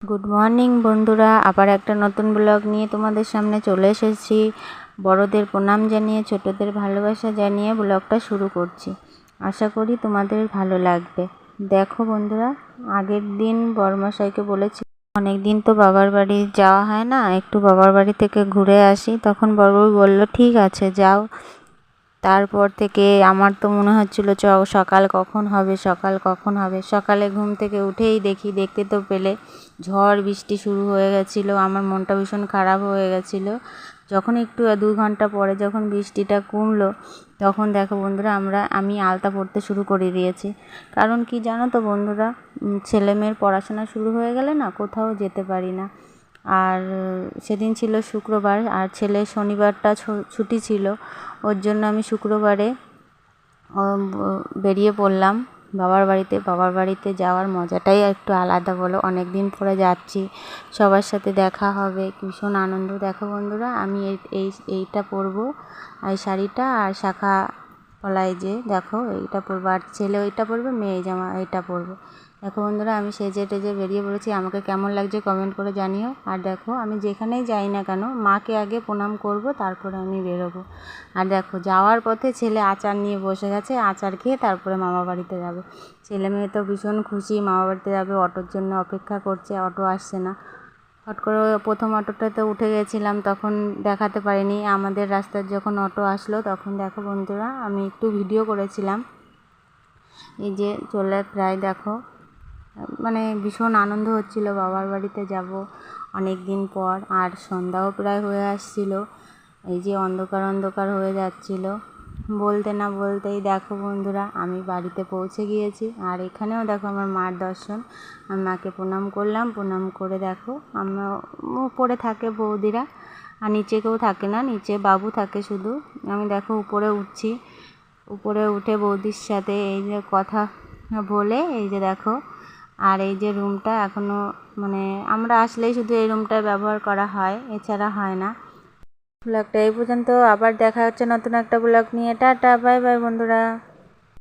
Good morning বন্ধুরা, আবার একটা নতুন ব্লগ নিয়ে তোমাদের সামনে চলে এসেছি। বড়দের প্রণাম জানিয়ে ছোটদের ভালোবাসা জানিয়ে ব্লগটা শুরু করছি। আশা করি তোমাদের ভালো লাগবে। দেখো বন্ধুরা, আগের দিন বড়মশাইকে বলেছি অনেক দিন তো বাবার বাড়ি যাওয়া হয় না, একটু বাবার বাড়ি থেকে ঘুরে আসি। তখন বড়বউ বলল ঠিক আছে যাও। তারপর থেকে আমার তো মনে হচ্ছিল সকাল কখন হবে, সকালে ঘুম থেকে উঠেই দেখতে তো পেলে ঝড় বৃষ্টি শুরু হয়ে গেছিলো। আমার মনটা ভীষণ খারাপ হয়ে গেছিলো। যখন একটু 2 ঘন্টা পরে যখন বৃষ্টিটা কমলো, তখন দেখো বন্ধুরা আমি আলতা পরতে শুরু করে দিয়েছি। কারণ কি জানো তো বন্ধুরা, ছেলে মেয়ের পড়াশোনা শুরু হয়ে গেলে না কোথাও যেতে পারি না। আর সেদিন ছিল শুক্রবার, আর ছেলের শনিবারটা ছুটি ছিল। ওর জন্য আমি শুক্রবারে বেরিয়ে পড়লাম বাবার বাড়িতে যাওয়ার মজাটাই একটু আলাদা বলো। অনেক দিন পরে যাচ্ছি, সবার সাথে দেখা হবে, ভীষণ আনন্দ। দেখো বন্ধুরা, আমি এইটা পরবো, এই শাড়িটা আর শাখা পলায় যে দেখো এইটা পরবো, আর ছেলে ওইটা পরবে, মেয়ে জামা এইটা পরবে। দেখো বন্ধুরা, আমি সেজে টেজে বেরিয়ে পড়েছি। আমাকে কেমন লাগছে কমেন্ট করে জানিও। আর দেখো, আমি যেখানেই যাই না কেন মাকে আগে প্রণাম করব, তারপরে আমি বেরোবো। আর দেখো যাওয়ার পথে ছেলে আচার নিয়ে বসে গেছে, আচার খেয়ে তারপরে মামা বাড়িতে যাবে। ছেলে মেয়ে তো ভীষণ খুশি, মামা বাড়িতে যাবে। অটোর জন্য অপেক্ষা করছে, অটো আসছে না। হট করে প্রথম অটোটাতে উঠে গেছিলাম, তখন দেখাতে পারিনি। আমাদের রাস্তার যখন অটো আসলো, তখন দেখো বন্ধুরা আমি একটু ভিডিও করেছিলাম। এই যে চলে প্রায় দেখো, মানে ভীষণ আনন্দ হচ্ছিল, বাবার বাড়িতে যাব অনেক দিন পর। আর সন্ধ্যাও প্রায় হয়ে আসছিল, এই যে অন্ধকার হয়ে যাচ্ছিল। বলতে না বলতেই দেখো বন্ধুরা আমি বাড়িতে পৌঁছে গিয়েছি। আর এখানেও দেখো আমার মার দর্শন। আমি মাকে প্রণাম করলাম, প্রণাম করে দেখো আমরা উপরে থাকে বৌদিরা, আর নিচে কেউ থাকে না, নিচে বাবু থাকে শুধু। আমি দেখো উপরে উঠছি, উপরে উঠে বৌদির সাথে এই যে কথা বলে, এই যে দেখো। আর এই যে রুমটা এখনও মানে আমরা আসলেই শুধু এই রুমটা ব্যবহার করা হয়, এছাড়া হয় না। ব্লগটা এই পর্যন্ত, আবার দেখা হচ্ছে নতুন একটা ব্লগ নিয়ে। টাটা, বাই বাই বন্ধুরা।